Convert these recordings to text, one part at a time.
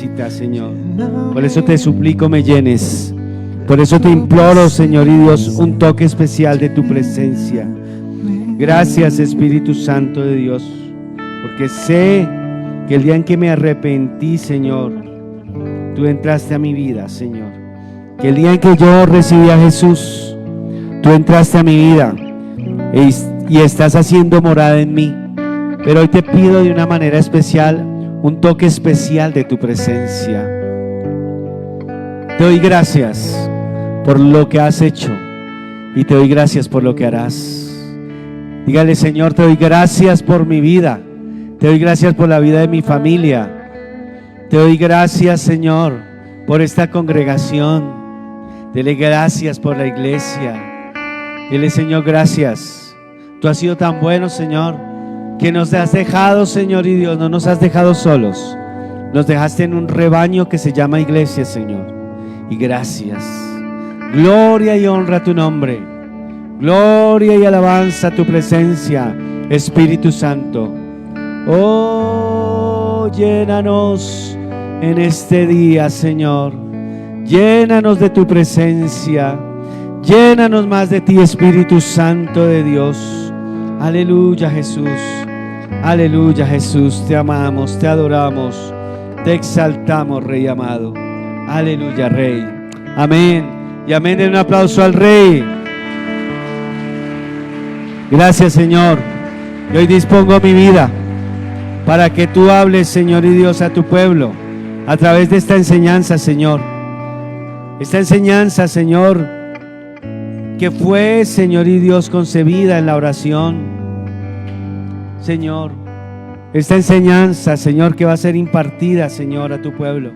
necesita, Señor. Por eso te suplico me llenes. Por eso te imploro, Señor y Dios, un toque especial de tu presencia. Gracias, Espíritu Santo de Dios, porque sé que el día en que me arrepentí, Señor, tú entraste a mi vida, Señor. Que el día en que yo recibí a Jesús, tú entraste a mi vida y estás haciendo morada en mí. Pero hoy te pido de una manera especial, un toque especial de tu presencia. Te doy gracias por lo que has hecho y te doy gracias por lo que harás. Dígale: Señor, te doy gracias por mi vida, te doy gracias por la vida de mi familia, te doy gracias, Señor, por esta congregación, dele gracias por la iglesia, dile: Señor, gracias, tú has sido tan bueno, Señor, que nos has dejado, Señor y Dios, no nos has dejado solos, nos dejaste en un rebaño que se llama iglesia, Señor, y gracias. Gloria y honra a tu nombre. Gloria y alabanza a tu presencia, Espíritu Santo. Oh, llénanos en este día, Señor. Llénanos de tu presencia. Llénanos más de ti, Espíritu Santo de Dios. Aleluya, Jesús. Aleluya, Jesús. Te amamos, te adoramos, te exaltamos, Rey amado. Aleluya, Rey. Amén. Y amén. Den un aplauso al Rey. Gracias, Señor. Y hoy dispongo mi vida para que tú hables, Señor y Dios, a tu pueblo a través de esta enseñanza, Señor. Esta enseñanza, Señor, que fue, Señor y Dios, concebida en la oración, Señor. Esta enseñanza, Señor, que va a ser impartida, Señor, a tu pueblo.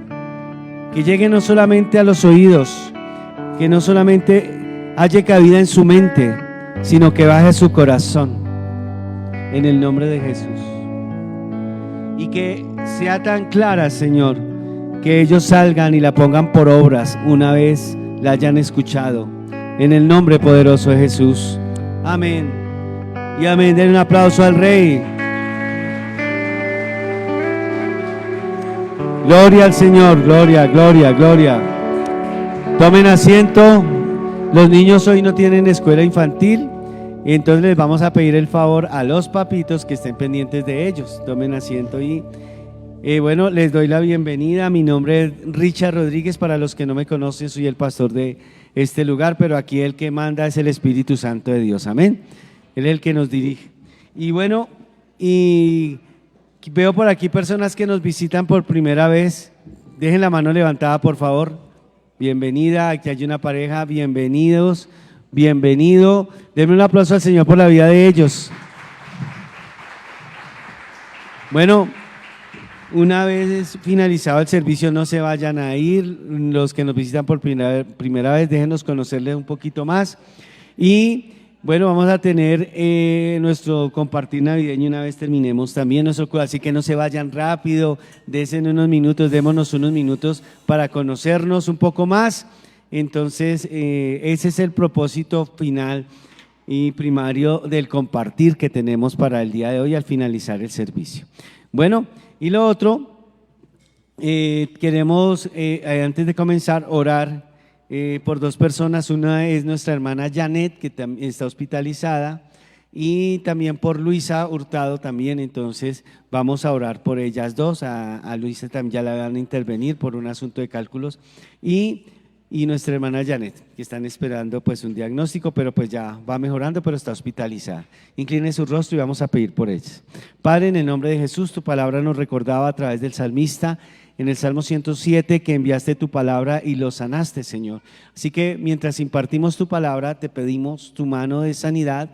Que llegue no solamente a los oídos, que no solamente haya cabida en su mente, sino que baje a su corazón, en el nombre de Jesús. Y que sea tan clara, Señor, que ellos salgan y la pongan por obras una vez la hayan escuchado, en el nombre poderoso de Jesús. Amén y amén. Den un aplauso al Rey. Gloria al Señor, gloria, gloria, gloria. Tomen asiento. Los niños hoy no tienen escuela infantil, entonces les vamos a pedir el favor a los papitos que estén pendientes de ellos. Tomen asiento y bueno, les doy la bienvenida. Mi nombre es Richard Rodríguez. Para los que no me conocen, soy el pastor de este lugar, pero aquí el que manda es el Espíritu Santo de Dios. Amén. Él es el que nos dirige. Y bueno, y veo por aquí personas que nos visitan por primera vez. Dejen la mano levantada, por favor. Bienvenida, aquí hay una pareja, bienvenidos, bienvenido. Denme un aplauso al Señor por la vida de ellos. Bueno, una vez finalizado el servicio, no se vayan a ir. Los que nos visitan por primera vez, déjenos conocerles un poquito más. Y bueno, vamos a tener nuestro compartir navideño una vez terminemos también nuestro curso, así que no se vayan rápido, démonos unos minutos para conocernos un poco más. Entonces, ese es el propósito final y primario del compartir que tenemos para el día de hoy al finalizar el servicio. Bueno, y lo otro, queremos, antes de comenzar, orar por dos personas. Una es nuestra hermana Janet, que está hospitalizada, y también por Luisa Hurtado también. Entonces vamos a orar por ellas dos. A Luisa también ya la van a intervenir por un asunto de cálculos, y nuestra hermana Janet, que están esperando pues un diagnóstico, pero pues ya va mejorando, pero está hospitalizada. Incline su rostro y vamos a pedir por ellas. Padre, en el nombre de Jesús, tu palabra nos recordaba a través del salmista en el Salmo 107 que enviaste tu palabra y lo sanaste, Señor. Así que mientras impartimos tu palabra, te pedimos tu mano de sanidad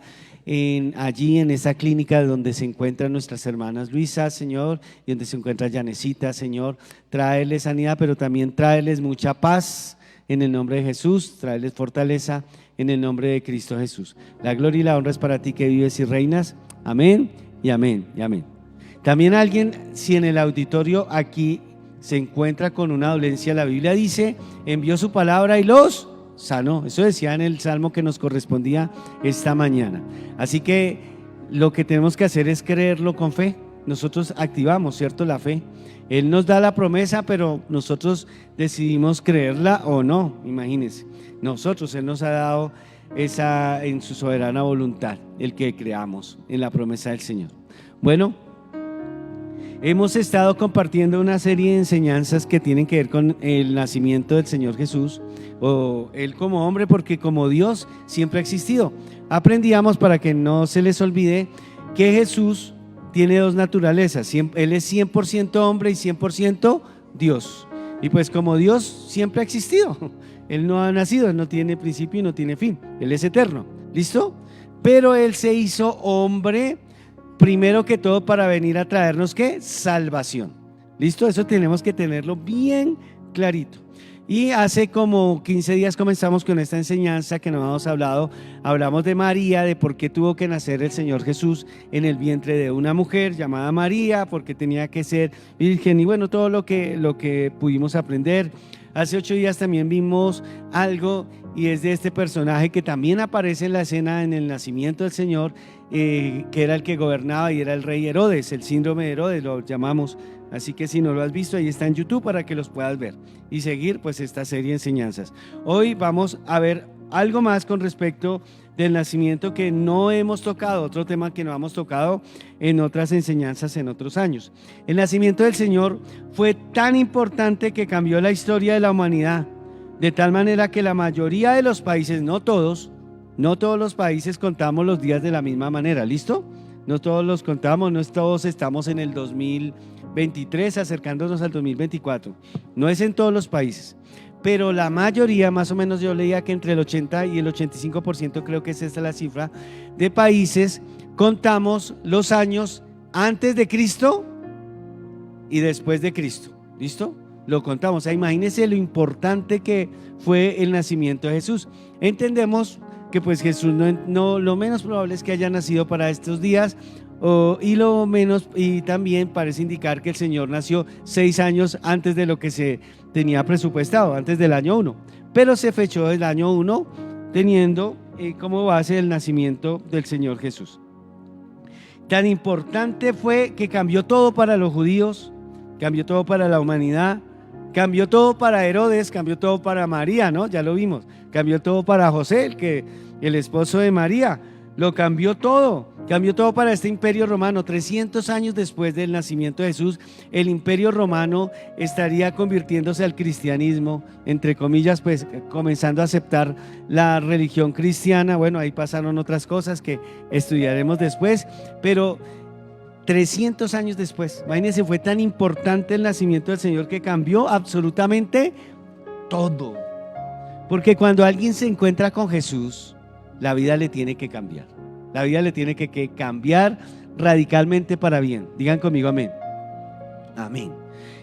allí en esa clínica donde se encuentran nuestras hermanas Luisa, Señor, y donde se encuentra Janecita, Señor. Tráeles sanidad, pero también tráeles mucha paz en el nombre de Jesús, tráeles fortaleza en el nombre de Cristo Jesús. La gloria y la honra es para ti que vives y reinas. Amén y amén y amén. También alguien, si en el auditorio aquí se encuentra con una dolencia, la Biblia dice, envió su palabra y los sanó. Eso decía en el salmo que nos correspondía esta mañana. Así que lo que tenemos que hacer es creerlo con fe. nosotros activamos, ¿cierto? La fe. Él nos da la promesa, pero nosotros decidimos creerla o no, imagínense. Él nos ha dado esa en su soberana voluntad, el que creamos en la promesa del Señor. Bueno, hemos estado compartiendo una serie de enseñanzas que tienen que ver con el nacimiento del Señor Jesús, o Él como hombre, porque como Dios siempre ha existido. Aprendíamos, para que no se les olvide, que Jesús tiene dos naturalezas. Él es 100% hombre y 100% Dios. Y pues como Dios siempre ha existido, Él no ha nacido, Él no tiene principio y no tiene fin, Él es eterno. ¿Listo? Pero Él se hizo hombre primero que todo para venir a traernos ¿qué? Salvación. ¿Listo? Eso tenemos que tenerlo bien clarito. Y hace como 15 días comenzamos con esta enseñanza que nos hemos hablado. Hablamos de María, de por qué tuvo que nacer el Señor Jesús en el vientre de una mujer llamada María, porque tenía que ser virgen, y bueno, todo lo que pudimos aprender. Hace 8 días también vimos algo, y es de este personaje que también aparece en la escena en el nacimiento del Señor, que era el que gobernaba y era el rey Herodes, el síndrome de Herodes lo llamamos. Así que si no lo has visto, ahí está en YouTube para que los puedas ver y seguir pues esta serie de enseñanzas. Hoy vamos a ver algo más con respecto del nacimiento que no hemos tocado, otro tema que no hemos tocado en otras enseñanzas en otros años. El nacimiento del Señor fue tan importante que cambió la historia de la humanidad, de tal manera que la mayoría de los países, no todos los países contamos los días de la misma manera. ¿Listo? No todos los contamos, no todos estamos en el 2023 acercándonos al 2024. No es en todos los países, pero la mayoría, más o menos yo leía que entre el 80 y el 85%, creo que es esta la cifra, de países contamos los años antes de Cristo y después de Cristo. ¿Listo? Lo contamos. O sea, imagínense lo importante que fue el nacimiento de Jesús. Entendemos que pues Jesús lo menos probable es que haya nacido para estos días, y también parece indicar que el Señor nació 6 años antes de lo que se tenía presupuestado, antes del año 1, pero se fechó el año 1 teniendo como base el nacimiento del Señor Jesús. Tan importante fue que cambió todo para los judíos, cambió todo para la humanidad, cambió todo para Herodes, cambió todo para María, ¿no? Ya lo vimos. Cambió todo para José, el esposo de María. Lo cambió todo para este imperio romano. 300 años después del nacimiento de Jesús, el imperio romano estaría convirtiéndose al cristianismo, entre comillas, pues comenzando a aceptar la religión cristiana. Bueno, ahí pasaron otras cosas que estudiaremos después, pero 300 años después, imagínense, fue tan importante el nacimiento del Señor que cambió absolutamente todo. Porque cuando alguien se encuentra con Jesús, la vida le tiene que cambiar. La vida le tiene que cambiar radicalmente para bien. Digan conmigo amén. Amén.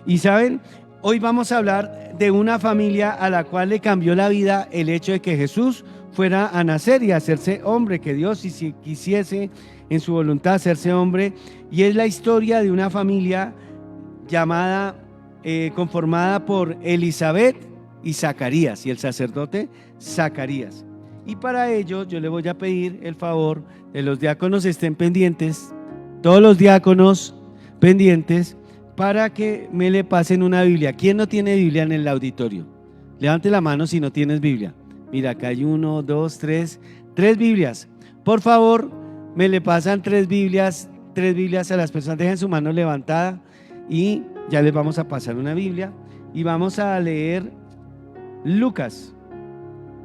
Y saben, hoy vamos a hablar de una familia a la cual le cambió la vida el hecho de que Jesús fuera a nacer y a hacerse hombre, que Dios, si quisiese en su voluntad hacerse hombre. Y es la historia de una familia conformada por Elizabeth y Zacarías, y el sacerdote Zacarías. Y para ello yo le voy a pedir el favor de los diáconos, estén pendientes, todos los diáconos pendientes, para que me le pasen una Biblia. ¿Quién no tiene Biblia en el auditorio? Levante la mano si no tienes Biblia. Mira, acá hay 1, 2, 3 Biblias. Por favor, me le pasan 3 Biblias a las personas. Dejen su mano levantada y ya les vamos a pasar una Biblia. Y vamos a leer Lucas.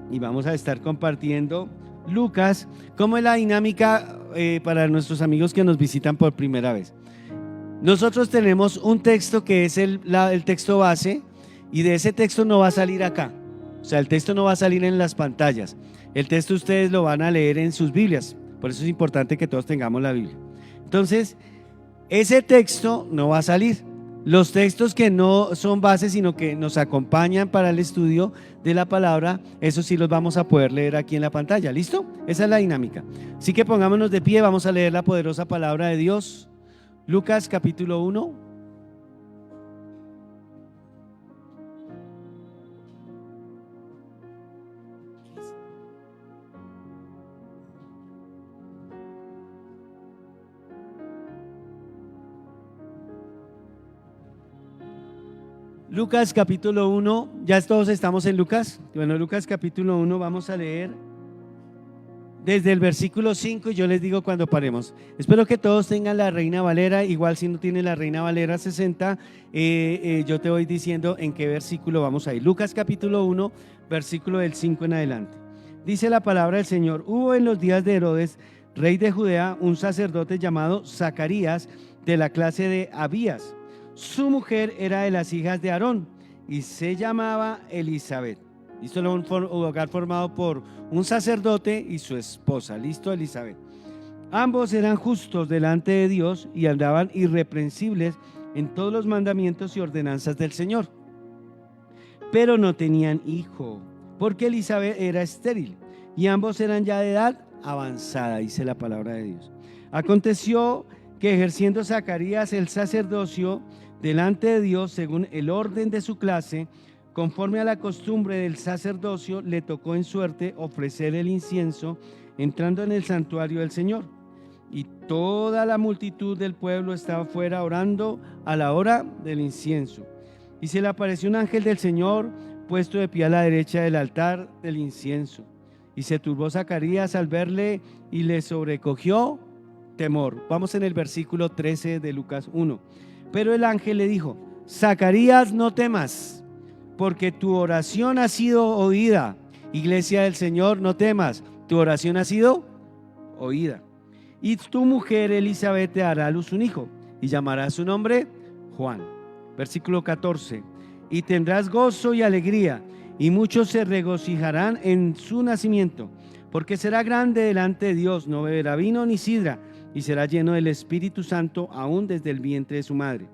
Y vamos a estar compartiendo Lucas. ¿Cómo es la dinámica para nuestros amigos que nos visitan por primera vez? Nosotros tenemos un texto que es el texto base, y de ese texto no va a salir acá. O sea, el texto no va a salir en las pantallas. El texto ustedes lo van a leer en sus Biblias. Por eso es importante que todos tengamos la Biblia. Entonces, ese texto no va a salir. Los textos que no son bases, sino que nos acompañan para el estudio de la palabra, esos sí los vamos a poder leer aquí en la pantalla. ¿Listo? Esa es la dinámica. Así que pongámonos de pie, vamos a leer la poderosa palabra de Dios. Lucas capítulo 1. Lucas capítulo 1, ya todos estamos en Lucas. Bueno, Lucas capítulo 1, vamos a leer desde el versículo 5 y yo les digo cuando paremos. Espero que todos tengan la Reina Valera, igual si no tienen la Reina Valera 60, yo te voy diciendo en qué versículo vamos a ir. Lucas capítulo 1, versículo del 5 en adelante. Dice la palabra del Señor: hubo en los días de Herodes, rey de Judea, un sacerdote llamado Zacarías, de la clase de Abías. Su mujer era de las hijas de Aarón y se llamaba Elizabeth. Listo, un hogar formado por un sacerdote y su esposa. Listo, Elizabeth. Ambos eran justos delante de Dios y andaban irreprensibles en todos los mandamientos y ordenanzas del Señor. Pero no tenían hijo, porque Elizabeth era estéril y ambos eran ya de edad avanzada, dice la palabra de Dios. Aconteció que ejerciendo Zacarías el sacerdocio delante de Dios según el orden de su clase, conforme a la costumbre del sacerdocio, le tocó en suerte ofrecer el incienso entrando en el santuario del Señor. Y toda la multitud del pueblo estaba fuera orando a la hora del incienso. Y se le apareció un ángel del Señor puesto de pie a la derecha del altar del incienso. Y se turbó Zacarías al verle y le sobrecogió temor. Vamos en el versículo 13 de Lucas 1. Pero el ángel le dijo: Zacarías, no temas, porque tu oración ha sido oída. Iglesia del Señor, no temas, tu oración ha sido oída. Y tu mujer Elizabeth te hará a luz un hijo, y llamará su nombre Juan. Versículo 14. Y tendrás gozo y alegría, y muchos se regocijarán en su nacimiento, porque será grande delante de Dios, no beberá vino ni sidra, y será lleno del Espíritu Santo aún desde el vientre de su madre.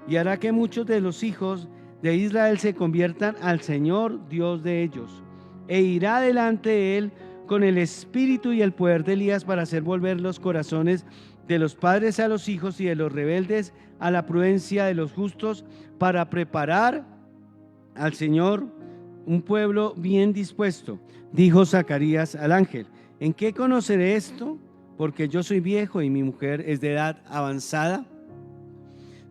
Y hará que muchos de los hijos de Israel se conviertan al Señor Dios de ellos, e irá delante de él con el espíritu y el poder de Elías para hacer volver los corazones de los padres a los hijos y de los rebeldes a la prudencia de los justos, para preparar al Señor un pueblo bien dispuesto. Dijo Zacarías al ángel: ¿en qué conoceré esto? Porque yo soy viejo y mi mujer es de edad avanzada.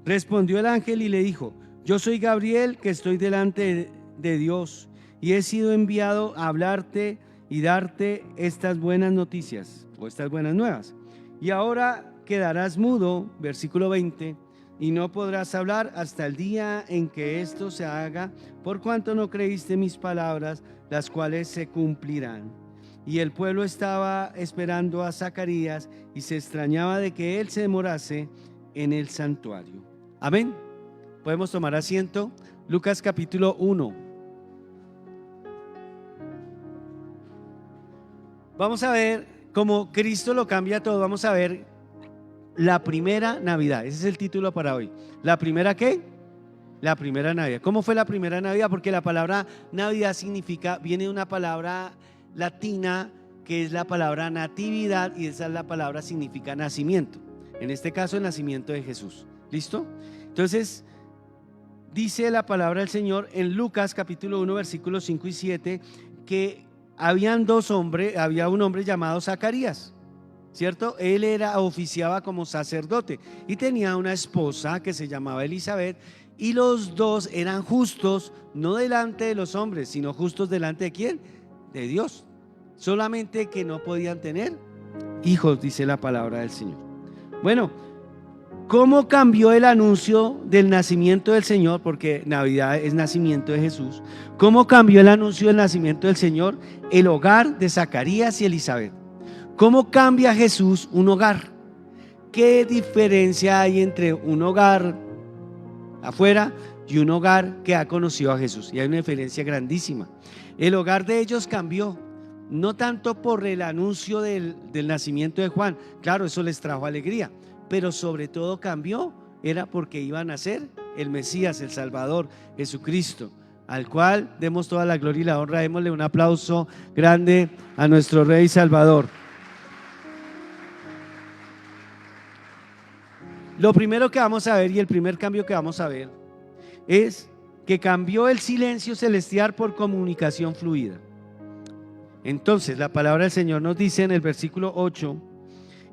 Respondió el ángel y le dijo: yo soy Gabriel, que estoy delante de Dios, y he sido enviado a hablarte y darte estas buenas noticias, o estas buenas nuevas. Y ahora quedarás mudo, versículo 20, y no podrás hablar hasta el día en que esto se haga, por cuanto no creíste mis palabras, las cuales se cumplirán. Y el pueblo estaba esperando a Zacarías y se extrañaba de que él se demorase en el santuario. Amén. Podemos tomar asiento. Lucas capítulo 1. Vamos a ver cómo Cristo lo cambia todo. Vamos a ver la primera Navidad. Ese es el título para hoy. ¿La primera qué? La primera Navidad. ¿Cómo fue la primera Navidad? Porque la palabra Navidad viene de una palabra latina que es la palabra natividad, y esa es la palabra significa nacimiento. En este caso, el nacimiento de Jesús. ¿Listo? Entonces, dice la palabra del Señor en Lucas capítulo 1, versículos 5 y 7, que había un hombre llamado Zacarías, ¿cierto? Él oficiaba como sacerdote y tenía una esposa que se llamaba Elizabeth, y los dos eran justos, no delante de los hombres, sino justos delante de ¿quién? De Dios. Solamente que no podían tener hijos, dice la palabra del Señor. Bueno, ¿cómo cambió el anuncio del nacimiento del Señor? Porque Navidad es nacimiento de Jesús. ¿Cómo cambió el anuncio del nacimiento del Señor? El hogar de Zacarías y Elizabeth. ¿Cómo cambia Jesús un hogar? ¿Qué diferencia hay entre un hogar afuera y un hogar que ha conocido a Jesús? Y hay una diferencia grandísima. El hogar de ellos cambió, no tanto por el anuncio del nacimiento de Juan. Claro, eso les trajo alegría, pero sobre todo cambió, era porque iban a ser el Mesías, el Salvador, Jesucristo, al cual demos toda la gloria y la honra. Démosle un aplauso grande a nuestro Rey Salvador. Lo primero que vamos a ver, y el primer cambio que vamos a ver, es que cambió el silencio celestial por comunicación fluida. Entonces la palabra del Señor nos dice en el versículo 8: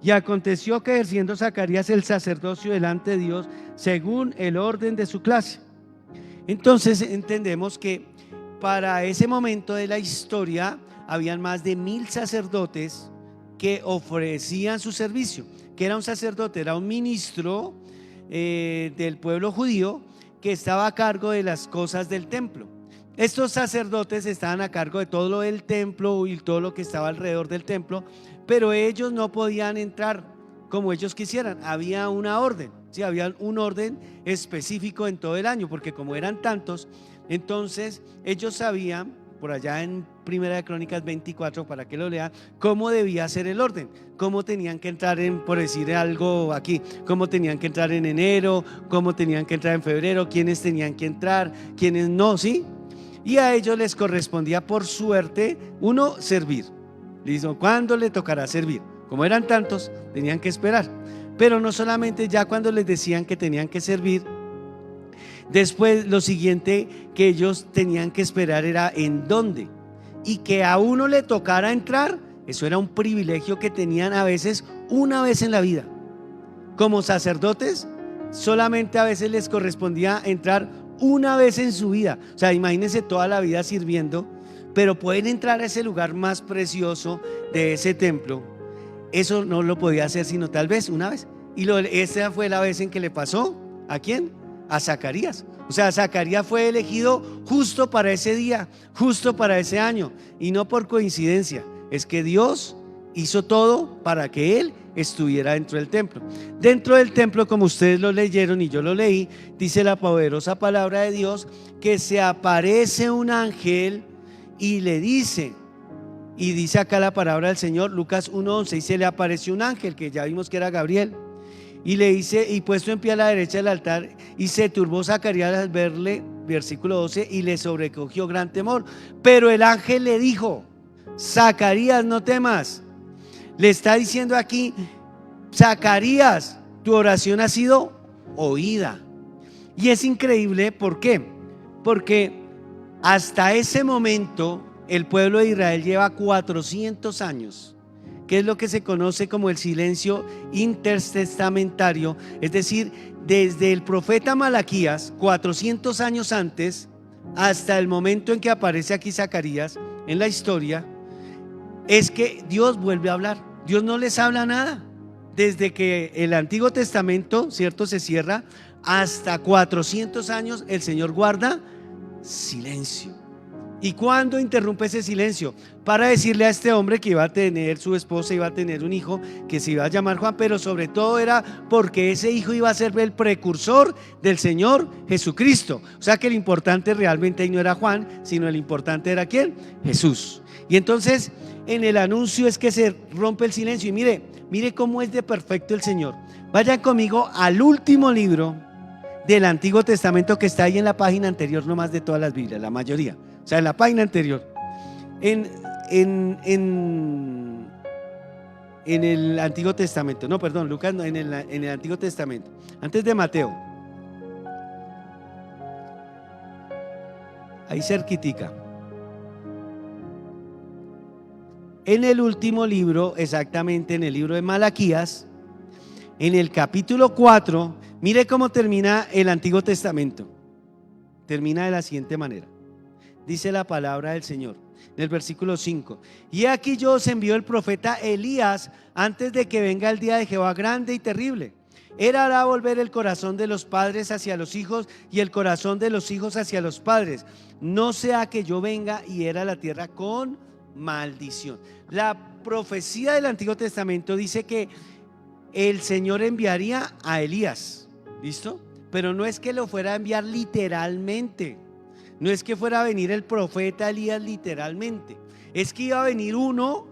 y aconteció que ejerciendo Zacarías el sacerdocio delante de Dios según el orden de su clase, Entonces entendemos que para ese momento de la historia habían más de 1000 sacerdotes que ofrecían su servicio. ¿Qué era un sacerdote? Era un ministro del pueblo judío que estaba a cargo de las cosas del templo. Estos sacerdotes estaban a cargo de todo lo del templo y todo lo que estaba alrededor del templo, pero ellos no podían entrar como ellos quisieran. Había una orden, ¿sí? Había un orden específico en todo el año, porque como eran tantos, entonces ellos sabían, por allá en Primera de Crónicas 24, para que lo lean, cómo debía ser el orden, cómo tenían que entrar por decir algo aquí, cómo tenían que entrar en enero, cómo tenían que entrar en febrero, quiénes tenían que entrar, quiénes no, ¿sí? Y a ellos les correspondía por suerte, uno, servir. Listo, ¿cuándo le tocará servir? Como eran tantos, tenían que esperar. Pero no solamente ya cuando les decían que tenían que servir, después lo siguiente que ellos tenían que esperar era en dónde. Y que a uno le tocara entrar, eso era un privilegio que tenían a veces una vez en la vida. Como sacerdotes, solamente a veces les correspondía entrar una vez en su vida. O sea, imagínense toda la vida sirviendo, pero pueden entrar a ese lugar más precioso de ese templo. Eso no lo podía hacer sino tal vez una vez. Y esa fue la vez en que le pasó, ¿a quién? A Zacarías. O sea, Zacarías fue elegido justo para ese día, justo para ese año, y no por coincidencia. Es que Dios hizo todo para que él estuviera dentro del templo. Dentro del templo, como ustedes lo leyeron y yo lo leí, dice la poderosa palabra de Dios que se aparece un ángel y le dice, y dice acá la palabra del Señor, Lucas 1:11, y se le apareció un ángel que ya vimos que era Gabriel, y le dice, y puesto en pie a la derecha del altar, y se turbó Zacarías al verle, versículo 12, y le sobrecogió gran temor. Pero el ángel le dijo, Zacarías, no temas. Le está diciendo aquí, Zacarías, tu oración ha sido oída. Y es increíble, ¿por qué? Porque hasta ese momento el pueblo de Israel lleva 400 años, que es lo que se conoce como el silencio intertestamentario, es decir, desde el profeta Malaquías, 400 años antes, hasta el momento en que aparece aquí Zacarías en la historia, es que Dios vuelve a hablar. Dios no les habla nada. Desde que el Antiguo Testamento, ¿cierto?, se cierra, hasta 400 años el Señor guarda silencio. ¿Y cuándo interrumpe ese silencio? Para decirle a este hombre que iba a tener su esposa, iba a tener un hijo que se iba a llamar Juan, pero sobre todo era porque ese hijo iba a ser el precursor del Señor Jesucristo. O sea que el importante realmente ahí no era Juan, sino el importante era ¿quién? Jesús. Y entonces en el anuncio es que se rompe el silencio. Y mire cómo es de perfecto el Señor. Vayan conmigo al último libro del Antiguo Testamento que está ahí en la página anterior nomás de todas las Biblias, la mayoría. O sea, en la página anterior, en el Antiguo Testamento, no, perdón, Lucas, no, en el Antiguo Testamento, antes de Mateo, ahí cerquitica, en el último libro, exactamente en el libro de Malaquías, en el capítulo 4, mire cómo termina el Antiguo Testamento, termina de la siguiente manera. Dice la palabra del Señor en el versículo 5: y aquí yo os envío el profeta Elías antes de que venga el día de Jehová grande y terrible. Él hará volver el corazón de los padres hacia los hijos y el corazón de los hijos hacia los padres, no sea que yo venga y hiera la tierra con maldición. La profecía del Antiguo Testamento dice que el Señor enviaría a Elías, ¿listo? Pero no es que lo fuera a enviar literalmente. No es que fuera a venir el profeta Elías literalmente, es que iba a venir uno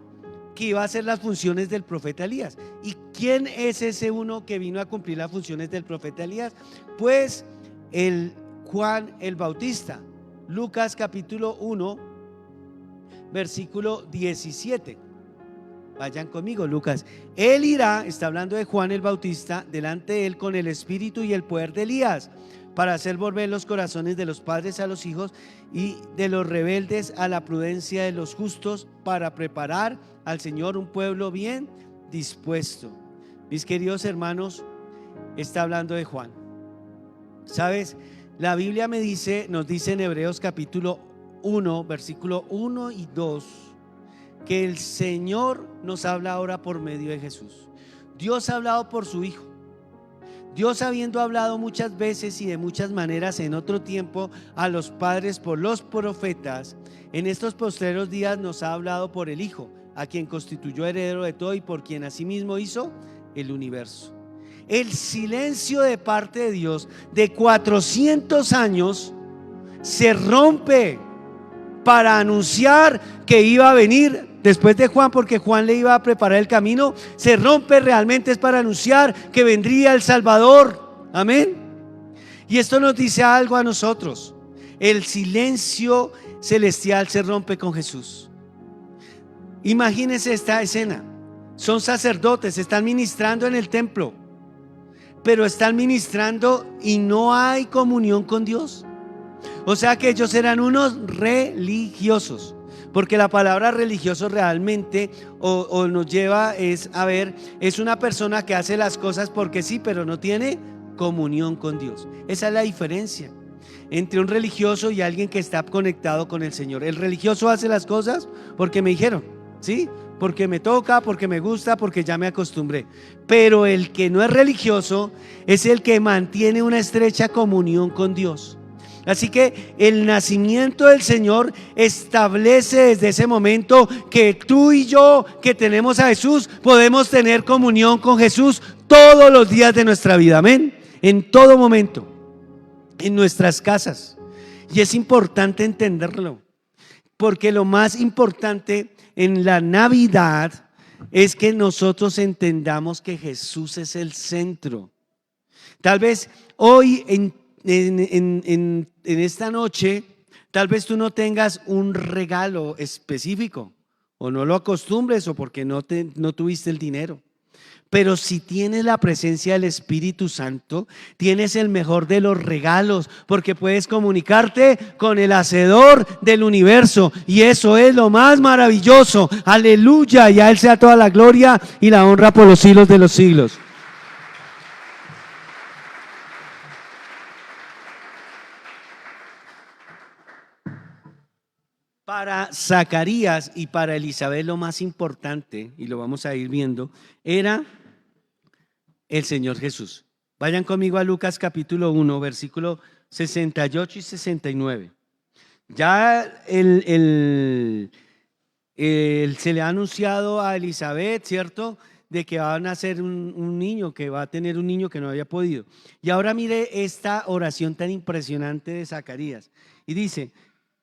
que iba a hacer las funciones del profeta Elías. ¿Y quién es ese uno que vino a cumplir las funciones del profeta Elías? Pues el Juan el Bautista. Lucas capítulo 1, versículo 17. Vayan conmigo, Lucas. Él irá, está hablando de Juan el Bautista, delante de él con el espíritu y el poder de Elías, para hacer volver los corazones de los padres a los hijos y de los rebeldes a la prudencia de los justos, para preparar al Señor un pueblo bien dispuesto. Mis queridos hermanos, está hablando de Juan. ¿Sabes? La Biblia nos dice en Hebreos capítulo 1, versículo 1 y 2, que el Señor nos habla ahora por medio de Jesús. Dios ha hablado por su Hijo. Dios, habiendo hablado muchas veces y de muchas maneras en otro tiempo a los padres por los profetas, en estos postreros días nos ha hablado por el Hijo, a quien constituyó heredero de todo y por quien asimismo hizo el universo. El silencio de parte de Dios de 400 años se rompe para anunciar que iba a venir después de Juan, porque Juan le iba a preparar el camino. Se rompe realmente, es para anunciar que vendría el Salvador. Amén. Y esto nos dice algo a nosotros: el silencio celestial se rompe con Jesús. Imagínense esta escena: son sacerdotes, están ministrando en el templo, pero están ministrando y no hay comunión con Dios. O sea que ellos eran unos religiosos, porque la palabra religioso realmente o nos lleva a ver, es una persona que hace las cosas porque sí, pero no tiene comunión con Dios. Esa es la diferencia entre un religioso y alguien que está conectado con el Señor. El religioso hace las cosas porque me dijeron, ¿sí? Porque me toca, porque me gusta, porque ya me acostumbré. Pero el que no es religioso es el que mantiene una estrecha comunión con Dios. Así que el nacimiento del Señor establece desde ese momento que tú y yo, que tenemos a Jesús, podemos tener comunión con Jesús todos los días de nuestra vida. Amén. En todo momento, en nuestras casas. Y es importante entenderlo, porque lo más importante en la Navidad es que nosotros entendamos que Jesús es el centro. Tal vez hoy en esta noche, tal vez tú no tengas un regalo específico, o no lo acostumbres, o porque no tuviste el dinero. Pero si tienes la presencia del Espíritu Santo, tienes el mejor de los regalos, porque puedes comunicarte con el Hacedor del universo, y eso es lo más maravilloso. Aleluya, y a Él sea toda la gloria y la honra por los siglos de los siglos. Para Zacarías y para Elizabeth lo más importante, y lo vamos a ir viendo, era el Señor Jesús. Vayan conmigo a Lucas capítulo 1, versículo 68 y 69. Ya se le ha anunciado a Elizabeth, ¿cierto?, de que va a nacer un niño, que va a tener un niño que no había podido. Y ahora mire esta oración tan impresionante de Zacarías. Y dice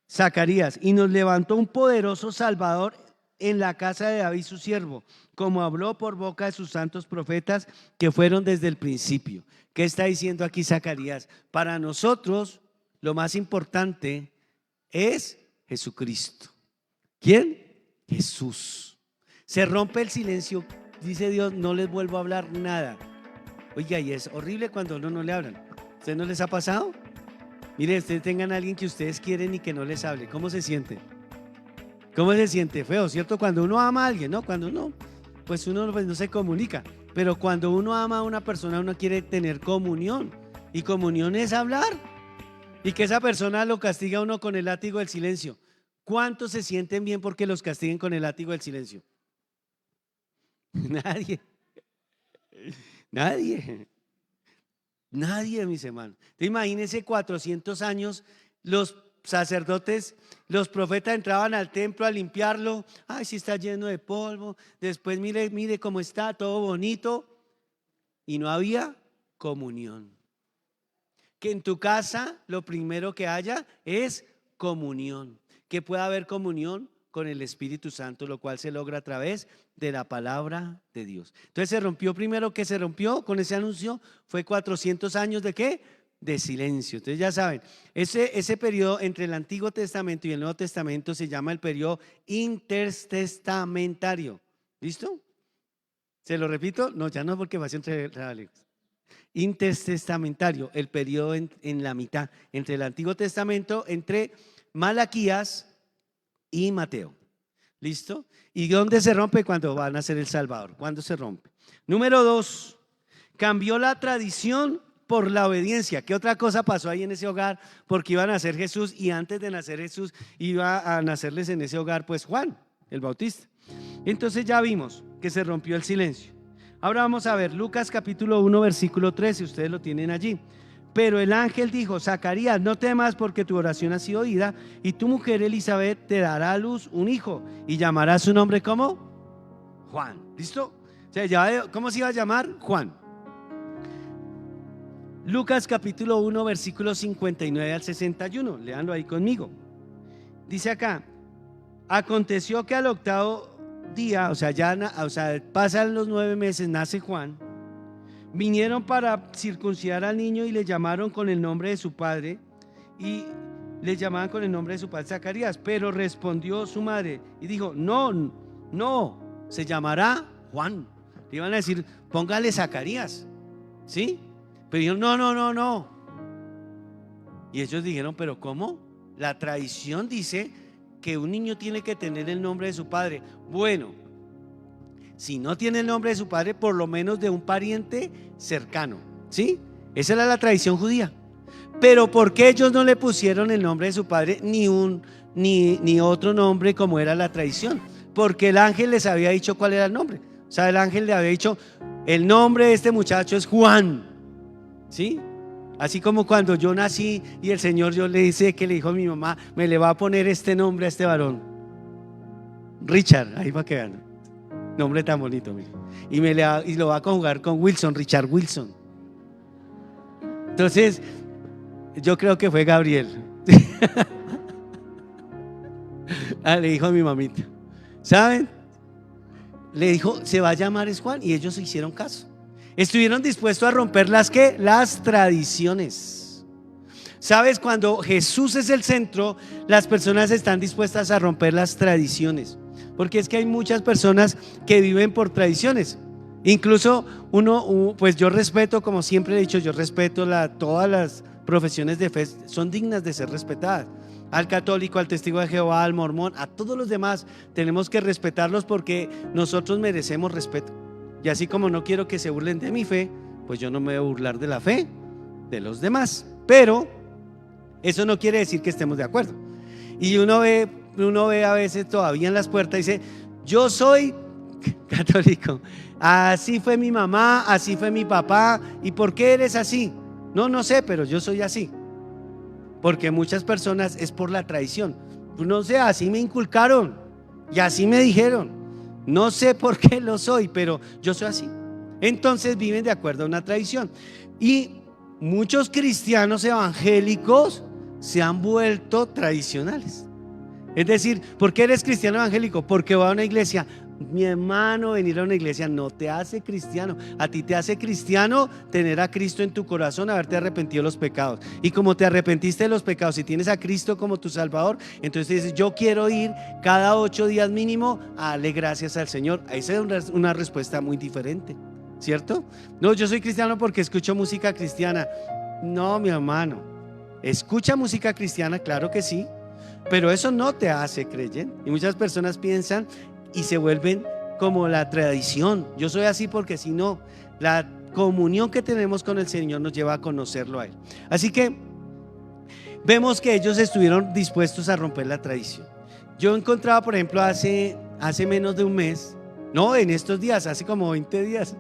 Zacarías: y nos levantó un poderoso Salvador en la casa de David su siervo, como habló por boca de sus santos profetas que fueron desde el principio. ¿Qué está diciendo aquí Zacarías? Para nosotros lo más importante es Jesucristo. ¿Quién? Jesús. Se rompe el silencio, dice Dios: no les vuelvo a hablar nada. Oiga, y es horrible cuando uno no le hablan. ¿A ustedes no les ha pasado? Mire, ustedes tengan a alguien que ustedes quieren y que no les hable. ¿Cómo se siente? ¿Cómo se siente? Feo, ¿cierto? Cuando uno ama a alguien, ¿no? Cuando uno, pues uno no se comunica. Pero cuando uno ama a una persona, uno quiere tener comunión. Y comunión es hablar. Y que esa persona lo castiga a uno con el látigo del silencio. ¿Cuántos se sienten bien porque los castiguen con el látigo del silencio? Nadie. Nadie. Nadie, mis hermanos. Imagínense 400 años, los sacerdotes, los profetas entraban al templo a limpiarlo. Ay, sí está lleno de polvo. Después mire cómo está, todo bonito. Y no había comunión. Que en tu casa lo primero que haya es comunión. Que pueda haber comunión con el Espíritu Santo, lo cual se logra a través de la palabra de Dios. Entonces se rompió primero, que se rompió con ese anuncio, fue 400 años de ¿qué? De silencio. Entonces ya saben, ese periodo entre el Antiguo Testamento y el Nuevo Testamento se llama el periodo intertestamentario. ¿Listo? ¿Se lo repito? No, ya no, porque va a ser entre intertestamentario, el periodo en la mitad, entre el Antiguo Testamento, entre Malaquías y Mateo. ¿Listo? ¿Y dónde se rompe? Cuando van a ser el Salvador. ¿Cuándo se rompe? Número 2, cambió la tradición por la obediencia. ¿Qué otra cosa pasó ahí en ese hogar? Porque iba a nacer Jesús y antes de nacer Jesús iba a nacerles en ese hogar pues Juan, el Bautista. Entonces ya vimos que se rompió el silencio. Ahora vamos a ver Lucas capítulo 1 versículo 13, ustedes lo tienen allí. Pero el ángel dijo: Zacarías, no temas, porque tu oración ha sido oída, y tu mujer Elizabeth te dará a luz un hijo y llamará su nombre como Juan. ¿Listo? O sea, ¿cómo se iba a llamar? Juan. Lucas capítulo 1 versículos 59 al 61, léanlo ahí conmigo. Dice acá: aconteció que al octavo día, pasan los 9 meses, nace Juan. Vinieron para circuncidar al niño y le llamaron con el nombre de su padre, y le llamaban con el nombre de su padre Zacarías. Pero respondió su madre y dijo: no, se llamará Juan. Le iban a decir: póngale Zacarías, ¿sí? Pero dijeron: no. Y ellos dijeron: ¿pero cómo? La tradición dice que un niño tiene que tener el nombre de su padre. Bueno, si no tiene el nombre de su padre, por lo menos de un pariente cercano, ¿sí? Esa era la tradición judía. Pero ¿por qué ellos no le pusieron el nombre de su padre ni otro nombre como era la tradición? Porque el ángel les había dicho cuál era el nombre. O sea, el ángel le había dicho: el nombre de este muchacho es Juan, ¿sí? Así como cuando yo nací y el Señor, yo le dice que le dijo a mi mamá: me le va a poner este nombre a este varón, Richard, ahí va a quedar. Nombre tan bonito, mira. Y lo va a conjugar con Wilson, Richard Wilson. Entonces, yo creo que fue Gabriel. Le dijo a mi mamita, ¿saben? Le dijo: se va a llamar es Juan. Y ellos hicieron caso. Estuvieron dispuestos a romper las tradiciones. ¿Sabes? Cuando Jesús es el centro, las personas están dispuestas a romper las tradiciones. Porque es que hay muchas personas que viven por tradiciones. Incluso pues yo respeto, como siempre he dicho, yo respeto todas las profesiones de fe, son dignas de ser respetadas. Al católico, al testigo de Jehová, al mormón, a todos los demás tenemos que respetarlos porque nosotros merecemos respeto. Y así como no quiero que se burlen de mi fe, pues yo no me voy a burlar de la fe de los demás. Pero eso no quiere decir que estemos de acuerdo. Y uno ve a veces todavía en las puertas y dice: yo soy católico, así fue mi mamá, así fue mi papá. ¿Y por qué eres así? No sé, pero yo soy así. Porque muchas personas es por la tradición. No sé, así me inculcaron y así me dijeron. No sé por qué lo soy, pero yo soy así. Entonces viven de acuerdo a una tradición. Y muchos cristianos evangélicos se han vuelto tradicionales. Es decir, ¿por qué eres cristiano evangélico? Porque voy a una iglesia. Mi hermano, venir a una iglesia no te hace cristiano. A ti te hace cristiano tener a Cristo en tu corazón, haberte arrepentido de los pecados. Y como te arrepentiste de los pecados y tienes a Cristo como tu Salvador, entonces dices: yo quiero ir cada 8 días mínimo a darle gracias al Señor. Esa es una respuesta muy diferente, ¿cierto? No, yo soy cristiano porque escucho música cristiana. No, mi hermano, escucha música cristiana, claro que sí, pero eso no te hace creyente. Y muchas personas piensan y se vuelven como la tradición. Yo soy así porque si no, la comunión que tenemos con el Señor nos lleva a conocerlo a Él. Así que vemos que ellos estuvieron dispuestos a romper la tradición. Yo encontraba, por ejemplo, hace menos de un mes, no, en estos días, hace como 20 días,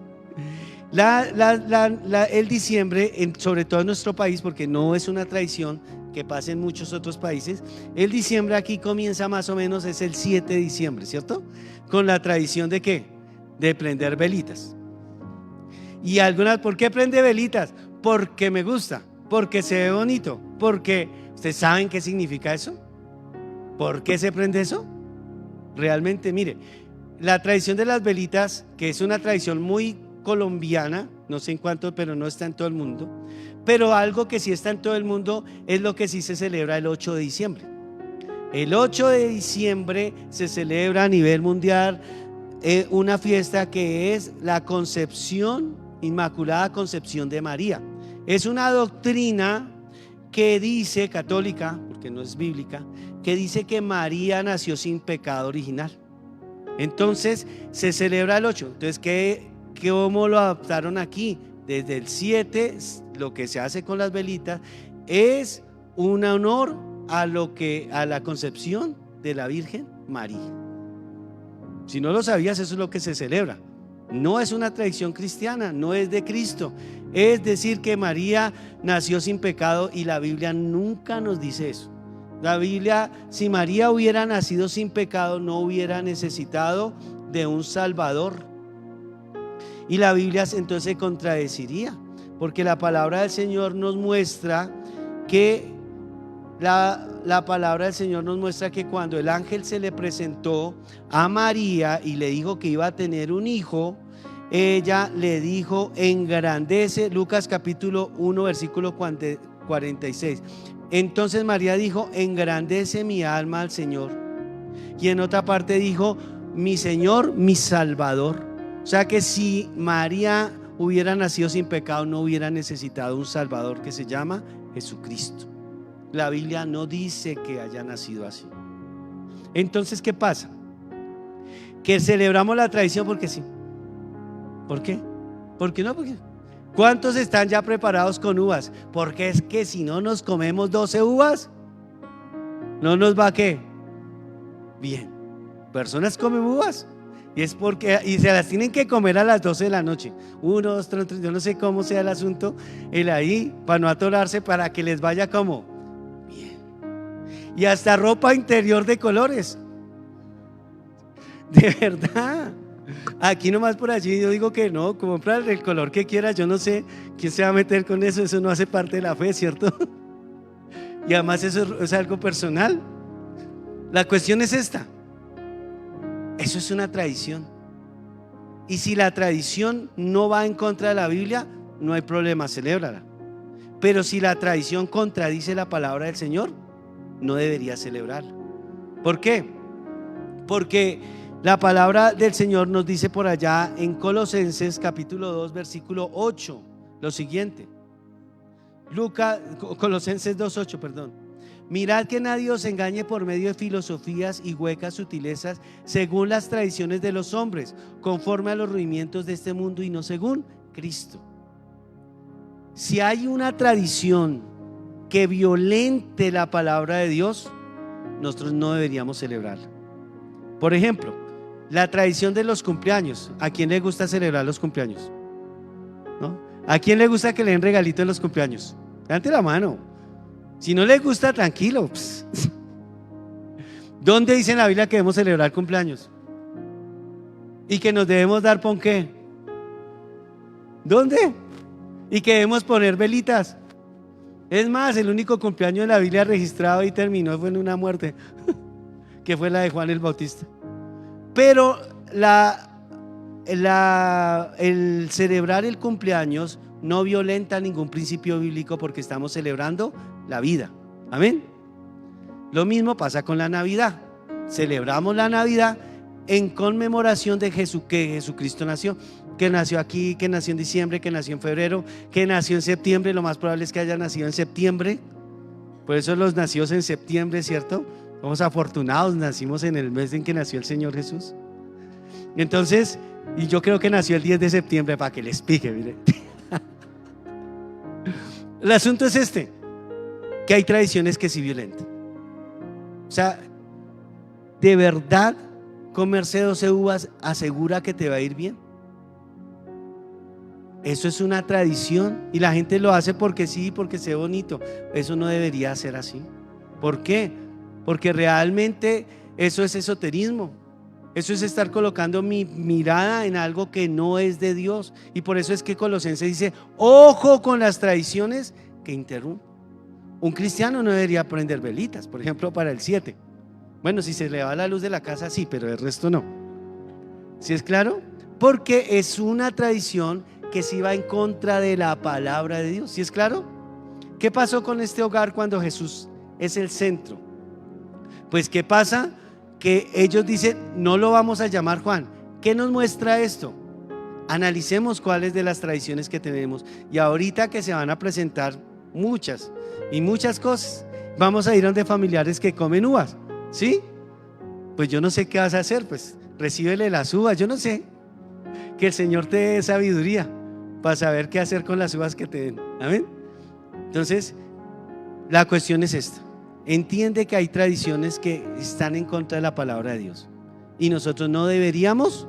el diciembre, sobre todo en nuestro país, porque no es una tradición que pasa en muchos otros países, el diciembre aquí comienza más o menos, es el 7 de diciembre, ¿cierto? Con la tradición de ¿qué? De prender velitas. Y algunas, ¿por qué prende velitas? Porque me gusta, porque se ve bonito, porque ¿ustedes saben qué significa eso? ¿Por qué se prende eso? Realmente, mire, la tradición de las velitas, que es una tradición muy colombiana, no sé en cuánto, pero no está en todo el mundo. Pero algo que sí está en todo el mundo es lo que sí se celebra el 8 de diciembre. El 8 de diciembre se celebra a nivel mundial una fiesta que es la concepción, Inmaculada Concepción de María. Es una doctrina que dice, católica, porque no es bíblica, que dice que María nació sin pecado original. Entonces se celebra el 8. Entonces, ¿cómo lo adaptaron aquí? desde el 7, lo que se hace con las velitas es un honor a la concepción de la Virgen María. Si no lo sabías, eso es lo que se celebra. No es una tradición cristiana, no es de Cristo. Es decir, que María nació sin pecado, y la Biblia nunca nos dice eso. La Biblia, si María hubiera nacido sin pecado, no hubiera necesitado de un Salvador. Y la Biblia entonces se contradeciría, porque la palabra del Señor nos muestra que la palabra del Señor nos muestra que cuando el ángel se le presentó a María y le dijo que iba a tener un hijo, ella le dijo: engrandece, Lucas capítulo 1 versículo 46. Entonces María dijo: engrandece mi alma al Señor. Y en otra parte dijo: mi Señor, mi Salvador. O sea que si María hubiera nacido sin pecado, no hubiera necesitado un Salvador que se llama Jesucristo. La Biblia no dice que haya nacido así. Entonces, ¿qué pasa? Que celebramos la tradición porque sí. ¿Por qué? ¿Por qué no? Porque ¿cuántos están ya preparados con uvas? Porque es que si no nos comemos 12 uvas, no nos va, ¿qué? Bien. Personas comen uvas y es porque, y se las tienen que comer a las 12 de la noche. 1, 2, 3, yo no sé cómo sea el asunto, el ahí, para no atorarse, para que les vaya como bien. Y hasta ropa interior de colores. De verdad. Aquí nomás por allí yo digo que no, compra el color que quieras. Yo no sé quién se va a meter con eso. Eso no hace parte de la fe, ¿cierto? Y además eso es algo personal. La cuestión es esta: eso es una tradición. Y si la tradición no va en contra de la Biblia, no hay problema, celébrala. Pero si la tradición contradice la palabra del Señor, no debería celebrarla. ¿Por qué? Porque la palabra del Señor nos dice por allá en Colosenses capítulo 2 versículo 8 lo siguiente. Colosenses 2:8, perdón. Mirad que nadie os engañe por medio de filosofías y huecas sutilezas, según las tradiciones de los hombres, conforme a los rudimentos de este mundo y no según Cristo. Si hay una tradición que violente la palabra de Dios, nosotros no deberíamos celebrarla. Por ejemplo, la tradición de los cumpleaños. ¿A quién le gusta celebrar los cumpleaños? ¿No? ¿A quién le gusta que le den regalito en los cumpleaños? Levante la mano. Si no le gusta, tranquilo. ¿Dónde dice en la Biblia que debemos celebrar cumpleaños? ¿Y que nos debemos dar ponqué? ¿Dónde? ¿Y que debemos poner velitas? Es más, el único cumpleaños de la Biblia registrado y terminó fue en una muerte, que fue la de Juan el Bautista. Pero el celebrar el cumpleaños no violenta ningún principio bíblico, porque estamos celebrando la vida. Amén. Lo mismo pasa con la Navidad. Celebramos la Navidad en conmemoración de que Jesucristo nació, que nació aquí, que nació en diciembre, que nació en febrero, que nació en septiembre. Lo más probable es que haya nacido en septiembre. Por eso los nacidos en septiembre, ¿cierto? Somos afortunados, nacimos en el mes en que nació el Señor Jesús. Entonces, y yo creo que nació el 10 de septiembre, para que les pique, mire. El asunto es este: que hay tradiciones que sí violentan. O sea, ¿de verdad comerse 12 uvas asegura que te va a ir bien? Eso es una tradición y la gente lo hace porque sí, porque sea bonito. Eso no debería ser así. ¿Por qué? Porque realmente eso es esoterismo. Eso es estar colocando mi mirada en algo que no es de Dios. Y por eso es que Colosenses dice: ojo con las tradiciones que interrumpen. Un cristiano no debería prender velitas, por ejemplo, para el 7. Bueno, si se le va la luz de la casa, sí, pero el resto no. ¿Sí es claro? Porque es una tradición que sí va en contra de la palabra de Dios. ¿Sí es claro? ¿Qué pasó con este hogar cuando Jesús es el centro? Pues ¿qué pasa? Que ellos dicen: no lo vamos a llamar Juan. ¿Qué nos muestra esto? Analicemos cuáles de las tradiciones que tenemos. Y ahorita que se van a presentar muchas cosas, vamos a ir donde familiares que comen uvas, ¿sí? Pues yo no sé qué vas a hacer, pues recíbele las uvas, yo no sé. Que el Señor te dé sabiduría. para saber qué hacer con las uvas que te den. Amén. Entonces, la cuestión es esta: entiende que hay tradiciones que están en contra de la palabra de Dios y nosotros no deberíamos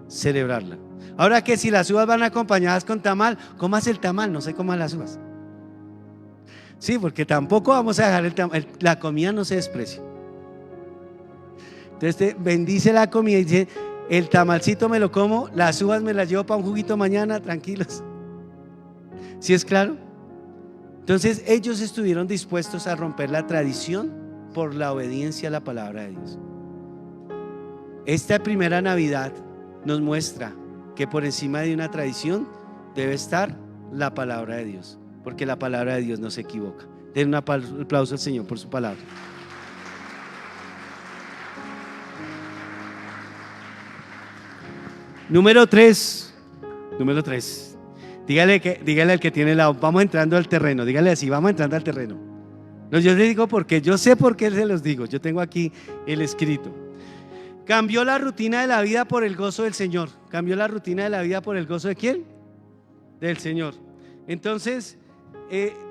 celebrarla. Ahora, que si las uvas van acompañadas con tamal, comas el tamal, no se coman las uvas. Sí, porque tampoco vamos a dejar la comida no se desprecia. Entonces te bendice la comida y dice: el tamalcito me lo como, las uvas me las llevo para un juguito mañana, tranquilos. ¿Sí es claro? Entonces ellos estuvieron dispuestos a romper la tradición por la obediencia a la palabra de Dios. Esta primera Navidad nos muestra que por encima de una tradición debe estar la palabra de Dios, porque la palabra de Dios no se equivoca. Den un aplauso al Señor por su palabra. Número 3. Dígale al que tiene la, vamos entrando al terreno, dígale así: vamos entrando al terreno. No, yo le digo porque yo sé por qué se los digo. Yo tengo aquí el escrito. Cambió la rutina de la vida por el gozo del Señor. Cambió la rutina de la vida por el gozo de ¿quién? Del Señor. Entonces,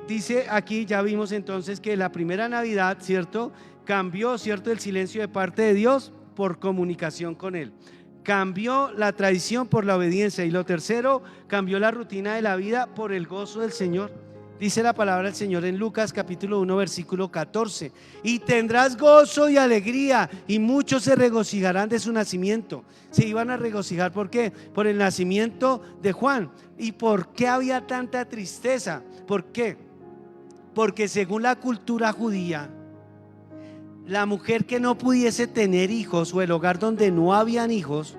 dice aquí, ya vimos entonces que la primera Navidad, ¿cierto? Cambió, ¿cierto?, el silencio de parte de Dios por comunicación con Él. Cambió la tradición por la obediencia. Y lo tercero, cambió la rutina de la vida por el gozo del Señor. Dice la palabra del Señor en Lucas capítulo 1 versículo 14: y tendrás gozo y alegría, y muchos se regocijarán de su nacimiento. Se iban a regocijar, ¿por qué? Por el nacimiento de Juan. ¿Y por qué había tanta tristeza? ¿Por qué? Porque según la cultura judía, la mujer que no pudiese tener hijos, o el hogar donde no habían hijos,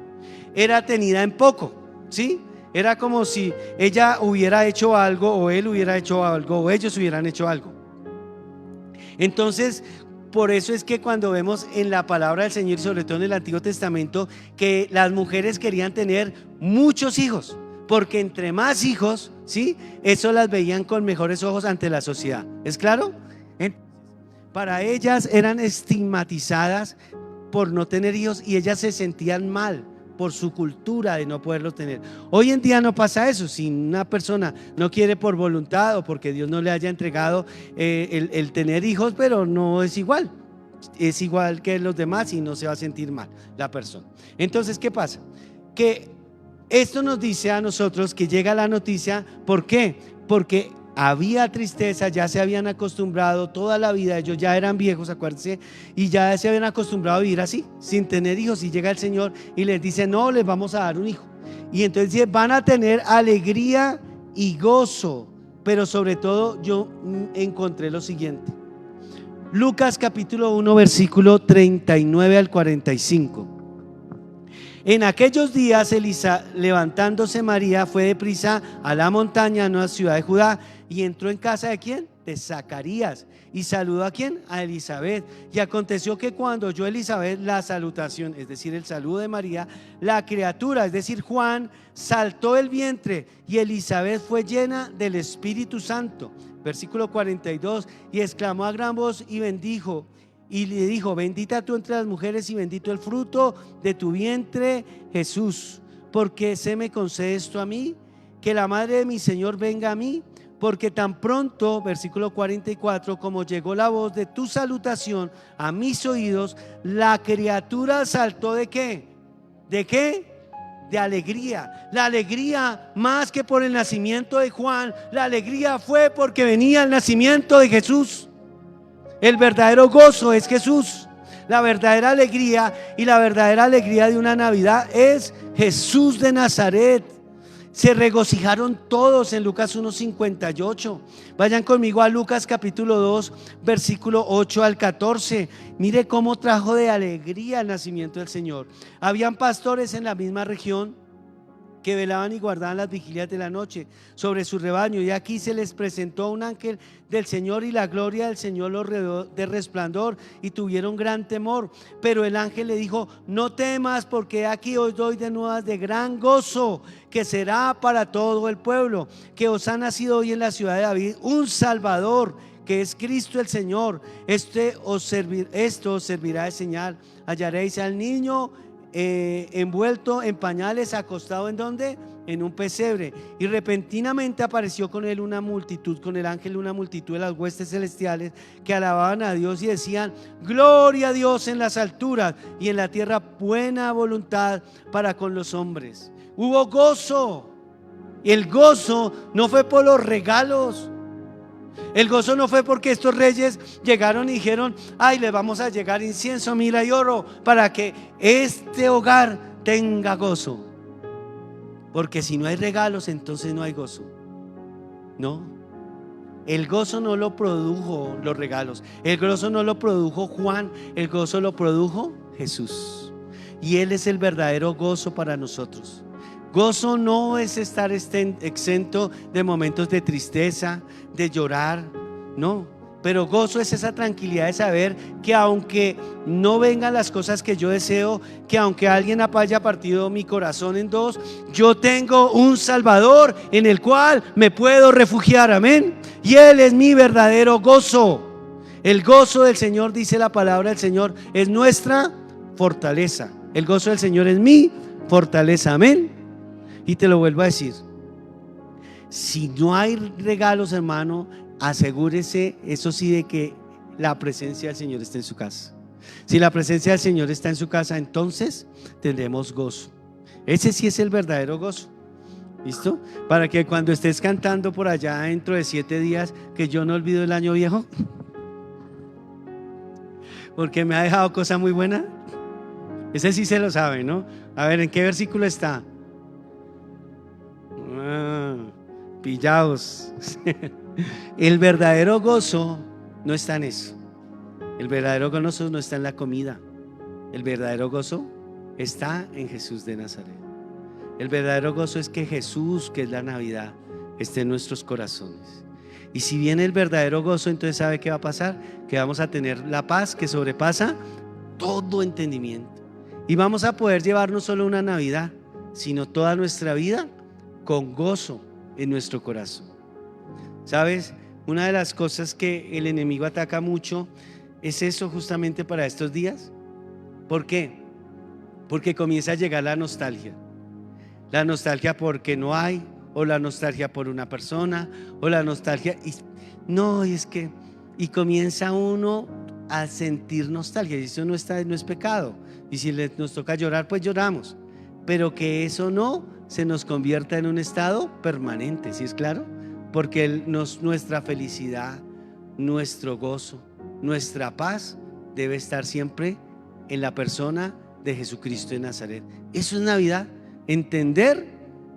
era tenida en poco, ¿sí? Era como si ella hubiera hecho algo, o él hubiera hecho algo, o ellos hubieran hecho algo. Entonces, por eso es que cuando vemos en la palabra del Señor, sobre todo en el Antiguo Testamento, que las mujeres querían tener muchos hijos, porque entre más hijos, ¿sí?, eso las veían con mejores ojos ante la sociedad. ¿Es claro? Para ellas eran estigmatizadas por no tener hijos, y ellas se sentían mal por su cultura de no poderlos tener. Hoy en día no pasa eso. Si una persona no quiere por voluntad, o porque Dios no le haya entregado el tener hijos, pero no es igual, es igual que los demás y no se va a sentir mal la persona. Entonces, ¿qué pasa? Que esto nos dice a nosotros que llega la noticia. ¿Por qué? Porque había tristeza, ya se habían acostumbrado toda la vida, ellos ya eran viejos, acuérdense, y ya se habían acostumbrado a vivir así, sin tener hijos. Y llega el Señor y les dice: no, les vamos a dar un hijo. Y entonces dice: van a tener alegría y gozo. Pero sobre todo yo encontré lo siguiente: Lucas capítulo 1 versículo 39 al 45. En aquellos días, levantándose María, fue deprisa a la montaña, a una ciudad de Judá, y entró en casa ¿de quién? De Zacarías, y saludó ¿a quién? A Elizabeth. Y aconteció que cuando oyó Elizabeth la salutación, es decir, el saludo de María, la criatura, es decir, Juan, saltó el vientre, y Elizabeth fue llena del Espíritu Santo. Versículo 42: y exclamó a gran voz y bendijo, y le dijo: bendita tú entre las mujeres, y bendito el fruto de tu vientre, Jesús. Porque se me concede esto a mí, que la madre de mi Señor venga a mí, porque tan pronto, versículo 44, como llegó la voz de tu salutación a mis oídos, la criatura saltó ¿de qué? ¿De qué? De alegría. La alegría, más que por el nacimiento de Juan, la alegría fue porque venía el nacimiento de Jesús. El verdadero gozo es Jesús. La verdadera alegría, y la verdadera alegría de una Navidad es Jesús de Nazaret. Se regocijaron todos en Lucas 1:58. Vayan conmigo a Lucas capítulo 2 versículo 8 al 14. Mire cómo trajo de alegría el nacimiento del Señor. Habían pastores en la misma región que velaban y guardaban las vigilias de la noche sobre su rebaño, y aquí se les presentó un ángel del Señor, y la gloria del Señor los rodeó de resplandor, y tuvieron gran temor. Pero el ángel le dijo: no temas, porque aquí os doy de nuevas de gran gozo, que será para todo el pueblo, que os ha nacido hoy en la ciudad de David un Salvador, que es Cristo el Señor. Esto os servirá de señal: hallaréis al niño envuelto en pañales, acostado ¿en dónde? en un pesebre, y repentinamente apareció con él una multitud, con el ángel una multitud de las huestes celestiales que alababan a Dios y decían: gloria a Dios en las alturas y en la tierra buena voluntad para con los hombres. Hubo gozo. El gozo no fue por los regalos. El gozo no fue porque estos reyes llegaron y dijeron: ay, les vamos a llegar incienso, mirra y oro para que este hogar tenga gozo. Porque si no hay regalos, entonces no hay gozo. No. El gozo no lo produjo los regalos. El gozo no lo produjo Juan. El gozo lo produjo Jesús. Y Él es el verdadero gozo para nosotros. Gozo no es estar exento de momentos de tristeza, de llorar, no. Pero gozo es esa tranquilidad de saber que aunque no vengan las cosas que yo deseo, que aunque alguien haya partido mi corazón en dos, yo tengo un Salvador en el cual me puedo refugiar, amén. Y Él es mi verdadero gozo. El gozo del Señor, dice la palabra del Señor, es nuestra fortaleza. El gozo del Señor es mi fortaleza, amén. Y te lo vuelvo a decir: si no hay regalos, hermano, asegúrese, eso sí, de que la presencia del Señor está en su casa. Si la presencia del Señor está en su casa, entonces tendremos gozo. Ese sí es el verdadero gozo. ¿Listo? Para que cuando estés cantando por allá dentro de 7 días, que yo no olvido el año viejo, porque me ha dejado cosa muy buena. Ese sí se lo sabe, ¿no? A ver, ¿en qué versículo está? Pillados. El verdadero gozo no está en eso. El verdadero gozo no está en la comida. El verdadero gozo está en Jesús de Nazaret. El verdadero gozo es que Jesús, que es la Navidad, esté en nuestros corazones. Y si viene el verdadero gozo, entonces ¿sabe qué va a pasar? Que vamos a tener la paz que sobrepasa todo entendimiento. Y vamos a poder llevar no solo una Navidad, sino toda nuestra vida con gozo en nuestro corazón. ¿Sabes? Una de las cosas que el enemigo ataca mucho es eso, justamente para estos días. ¿Por qué? Porque comienza a llegar la nostalgia. La nostalgia porque no hay, o la nostalgia por una persona, o la nostalgia y comienza uno a sentir nostalgia. Y eso no es pecado. Y si nos toca llorar, pues lloramos. Pero que eso no se nos convierta en un estado permanente, ¿sí es claro? Porque nuestra felicidad, nuestro gozo, nuestra paz debe estar siempre en la persona de Jesucristo de Nazaret. Eso es Navidad, entender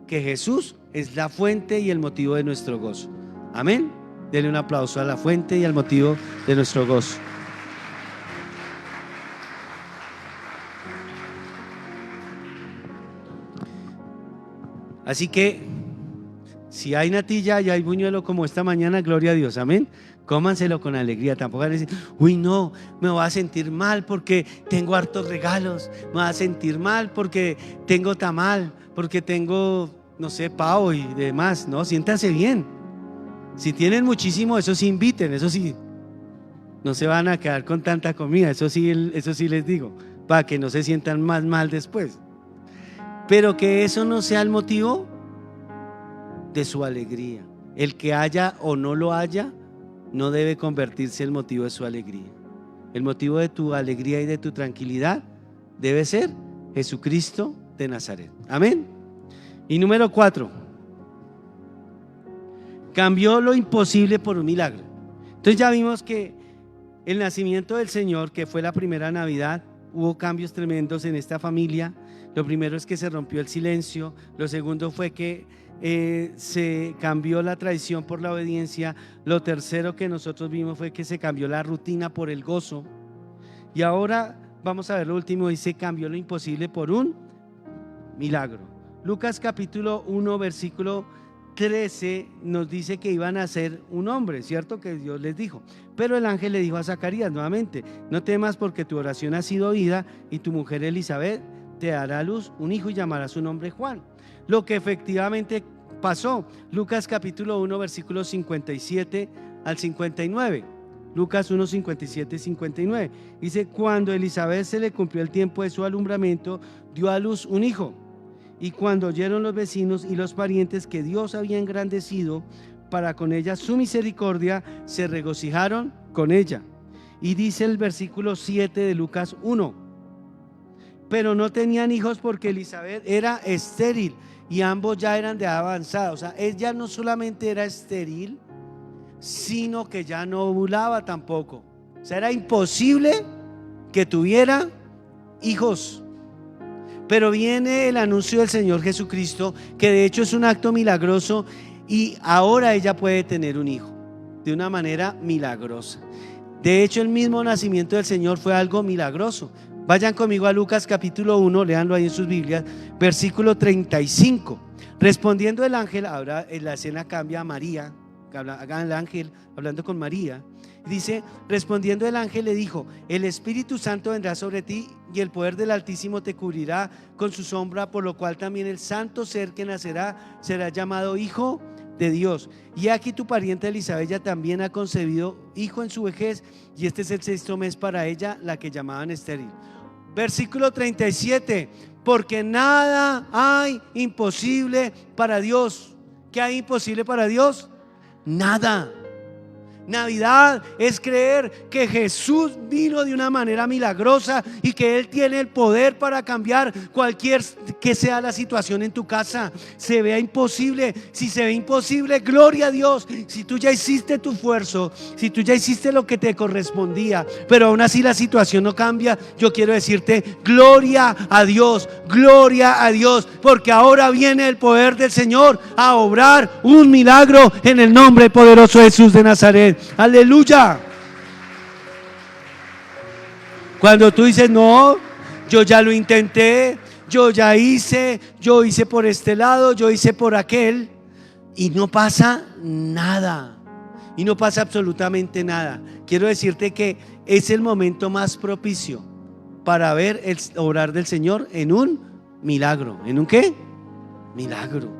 que Jesús es la fuente y el motivo de nuestro gozo. Amén. Denle un aplauso a la fuente y al motivo de nuestro gozo. Así que si hay natilla y hay buñuelo como esta mañana, gloria a Dios, amén. Cómanselo con alegría. Tampoco van a decir: uy, no, me voy a sentir mal porque tengo hartos regalos, me voy a sentir mal porque tengo tamal, porque tengo, no sé, pavo y demás. No, siéntanse bien. Si tienen muchísimo, eso sí inviten, eso sí. No se van a quedar con tanta comida, eso sí les digo, para que no se sientan más mal después. Pero que eso no sea el motivo de su alegría. El que haya o no lo haya no debe convertirse en el motivo de su alegría. El motivo de tu alegría y de tu tranquilidad debe ser Jesucristo de Nazaret. Amén. Y número 4, cambió lo imposible por un milagro. Entonces ya vimos que el nacimiento del Señor, que fue la primera Navidad, hubo cambios tremendos en esta familia. Lo primero es que se rompió el silencio. Lo segundo fue que se cambió la tradición por la obediencia. Lo tercero que nosotros vimos fue que se cambió la rutina por el gozo. Y ahora vamos a ver lo último: dice, cambió lo imposible por un milagro. Lucas capítulo 1 versículo 13 nos dice que iban a ser un hombre, ¿cierto? Que Dios les dijo. Pero el ángel le dijo a Zacarías nuevamente: no temas, porque tu oración ha sido oída, y tu mujer Elizabeth te dará a luz un hijo y llamará su nombre Juan. Lo que efectivamente pasó. Lucas capítulo 1 versículos 57 al 59. Lucas 1, 57 y 59. Dice: cuando a Elizabeth se le cumplió el tiempo de su alumbramiento, dio a luz un hijo, Y cuando oyeron los vecinos y los parientes que Dios había engrandecido para con ella su misericordia, se regocijaron con ella. Y dice el versículo 7 de Lucas 1: pero no tenían hijos porque Elizabeth era estéril y ambos ya eran de edad avanzada. O sea, ella no solamente era estéril, sino que ya no ovulaba tampoco. O sea, era imposible que tuviera hijos. Pero viene el anuncio del Señor Jesucristo, que de hecho es un acto milagroso, y ahora ella puede tener un hijo de una manera milagrosa. De hecho, el mismo nacimiento del Señor fue algo milagroso. Vayan conmigo a Lucas capítulo 1, léanlo ahí en sus Biblias, versículo 35. Respondiendo el ángel, ahora la escena cambia a María, el ángel hablando con María. Dice: respondiendo el ángel le dijo: el Espíritu Santo vendrá sobre ti y el poder del Altísimo te cubrirá con su sombra, por lo cual también el santo ser que nacerá será llamado Hijo de Dios. Y aquí tu pariente Elizabeth ya también ha concebido hijo en su vejez, y este es el 6º mes para ella, la que llamaban estéril. Versículo 37: porque nada hay imposible para Dios. ¿Qué hay imposible para Dios? Nada. Navidad es creer que Jesús vino de una manera milagrosa y que Él tiene el poder para cambiar cualquier que sea la situación en tu casa. Se vea imposible, si se ve imposible, gloria a Dios. Si tú ya hiciste tu esfuerzo, si tú ya hiciste lo que te correspondía, pero aún así la situación no cambia, yo quiero decirte: gloria a Dios, porque ahora viene el poder del Señor a obrar un milagro en el nombre poderoso de Jesús de Nazaret. Aleluya. Cuando tú dices: no, yo ya lo intenté, yo hice por este lado, yo hice por aquel, y no pasa nada, y no pasa absolutamente nada, quiero decirte que es el momento más propicio para ver el obrar del Señor en un milagro. ¿En un qué? Milagro,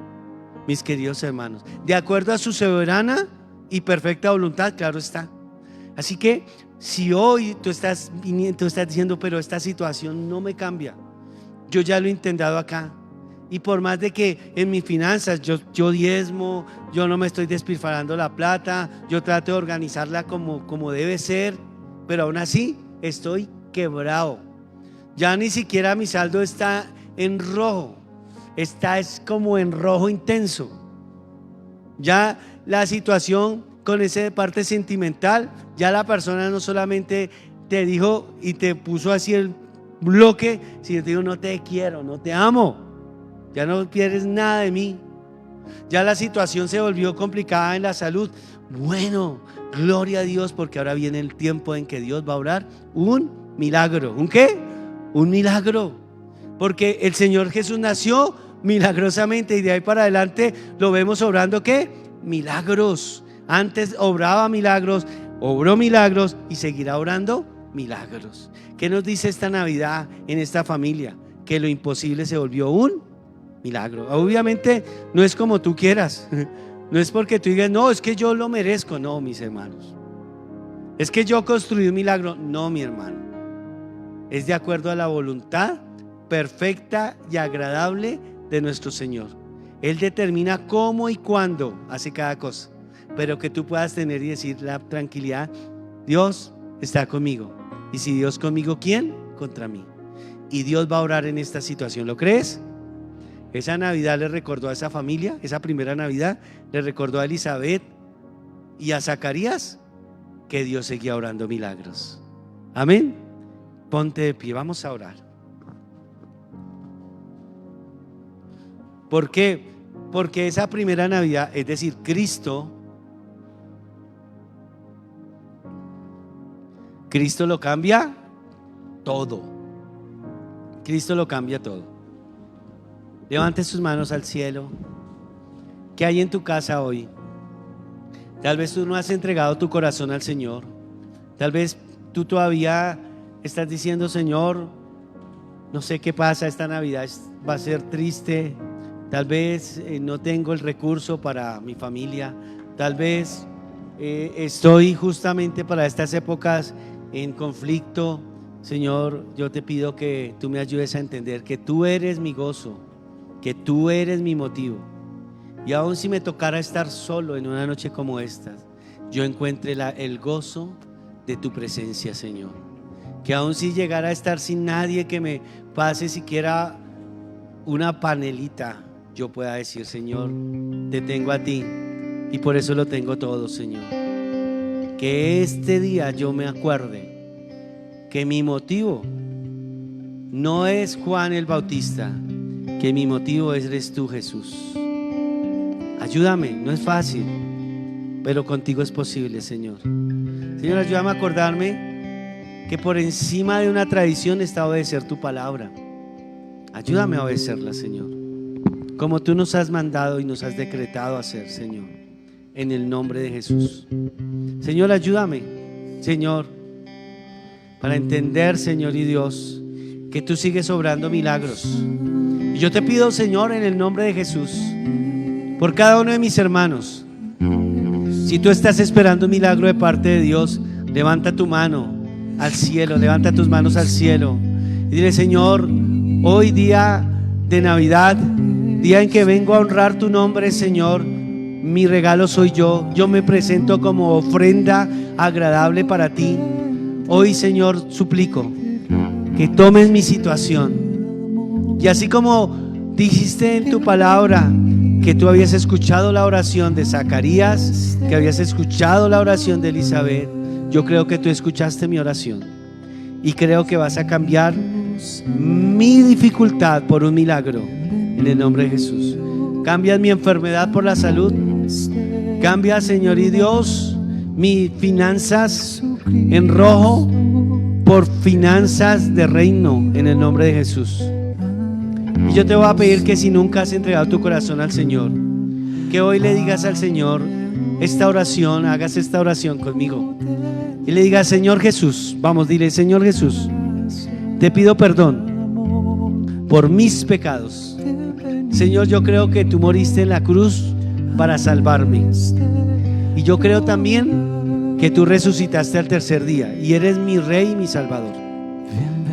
mis queridos hermanos, de acuerdo a su soberana y perfecta voluntad, claro está. Así que si hoy tú estás diciendo: pero esta situación no me cambia, yo ya lo he intentado acá, y por más de que en mis finanzas yo diezmo, yo no me estoy despilfarrando la plata, yo trato de organizarla como debe ser, pero aún así estoy quebrado. Ya ni siquiera mi saldo está en rojo, es como en rojo intenso. Ya la situación con esa parte sentimental, ya la persona no solamente te dijo y te puso así el bloque, sino te dijo: no te quiero, no te amo, ya no quieres nada de mí. Ya la situación se volvió complicada en la salud. Bueno, gloria a Dios, porque ahora viene el tiempo en que Dios va a obrar un milagro. ¿Un qué? Un milagro, porque el Señor Jesús nació milagrosamente, y de ahí para adelante lo vemos obrando ¿qué? Milagros. Antes obraba milagros, obró milagros y seguirá obrando milagros. ¿Qué nos dice esta Navidad en esta familia? Que lo imposible se volvió un milagro. Obviamente no es como tú quieras, no es porque tú digas: no, es que yo lo merezco. No, mis hermanos, es que yo construí un milagro. No, mi hermano, es de acuerdo a la voluntad perfecta y agradable de nuestro Señor. Él determina cómo y cuándo hace cada cosa, pero que tú puedas tener y decir la tranquilidad: Dios está conmigo, y si Dios conmigo, ¿quién contra mí? Y Dios va a orar en esta situación. ¿Lo crees? Esa Navidad le recordó a esa familia, esa primera Navidad le recordó a Elizabeth y a Zacarías que Dios seguía orando milagros. Amén. Ponte de pie, vamos a orar. ¿Por qué? Porque esa primera Navidad, es decir, Cristo lo cambia todo. Cristo lo cambia todo. Levante sus manos al cielo. ¿Qué hay en tu casa hoy? Tal vez tú no has entregado tu corazón al Señor. Tal vez tú todavía estás diciendo: Señor, no sé qué pasa, esta Navidad va a ser triste. Tal vez no tengo el recurso para mi familia. Tal vez estoy justamente para estas épocas en conflicto. Señor, yo te pido que tú me ayudes a entender que tú eres mi gozo, que tú eres mi motivo. Y aun si me tocara estar solo en una noche como esta, yo encuentre el gozo de tu presencia, Señor. Que aun si llegara a estar sin nadie que me pase siquiera una panelita, yo pueda decir: Señor, te tengo a ti y por eso lo tengo todo, Señor. Que este día yo me acuerde que mi motivo no es Juan el Bautista, que mi motivo eres tú, Jesús. Ayúdame, no es fácil, pero contigo es posible, Señor. Señor, ayúdame a acordarme que por encima de una tradición está obedecer tu palabra. Ayúdame a obedecerla, Señor, como tú nos has mandado y nos has decretado hacer, Señor, en el nombre de Jesús. Señor, ayúdame, Señor, para entender, Señor y Dios, que tú sigues obrando milagros. Y yo te pido, Señor, en el nombre de Jesús, por cada uno de mis hermanos, si tú estás esperando un milagro de parte de Dios, levanta tu mano al cielo, levanta tus manos al cielo y dile: Señor, hoy día de Navidad, día en que vengo a honrar tu nombre, Señor, mi regalo soy yo. Yo me presento como ofrenda agradable para ti. Hoy, Señor, suplico que tomes mi situación. Y así como dijiste en tu palabra que tú habías escuchado la oración de Zacarías, que habías escuchado la oración de Elizabeth, yo creo que tú escuchaste mi oración y creo que vas a cambiar mi dificultad por un milagro en el nombre de Jesús. Cambias mi enfermedad por la salud. Cambia, Señor y Dios, mis finanzas en rojo por finanzas de reino en el nombre de Jesús. Y yo te voy a pedir que si nunca has entregado tu corazón al Señor, que hoy le digas al Señor esta oración, hagas esta oración conmigo y le digas: Señor Jesús, vamos, dile: Señor Jesús, te pido perdón por mis pecados. Señor, yo creo que tú moriste en la cruz para salvarme, y yo creo también que tú resucitaste al tercer día y eres mi Rey y mi Salvador.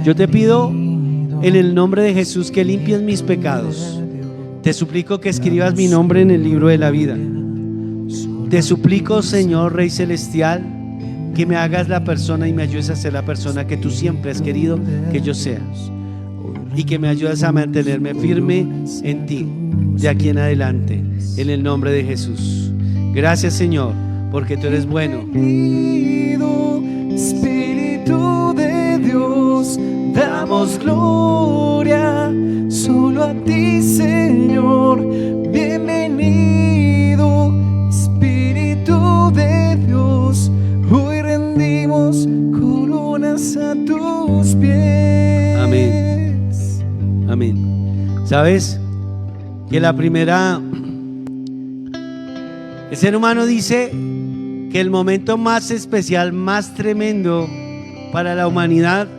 Yo te pido en el nombre de Jesús que limpies mis pecados. Te suplico que escribas mi nombre en el libro de la vida. Te suplico, Señor Rey Celestial, que me hagas la persona y me ayudes a ser la persona que tú siempre has querido que yo sea, y que me ayudes a mantenerme firme en ti de aquí en adelante, en el nombre de Jesús. Gracias, Señor, porque tú eres bueno. Espíritu de Dios, damos gloria solo a ti, Señor. Bienvenido, Espíritu de Dios. Hoy rendimos coronas a tus pies. Amén. Amén. ¿Sabes? Que el ser humano dice que el momento más especial, más tremendo para la humanidad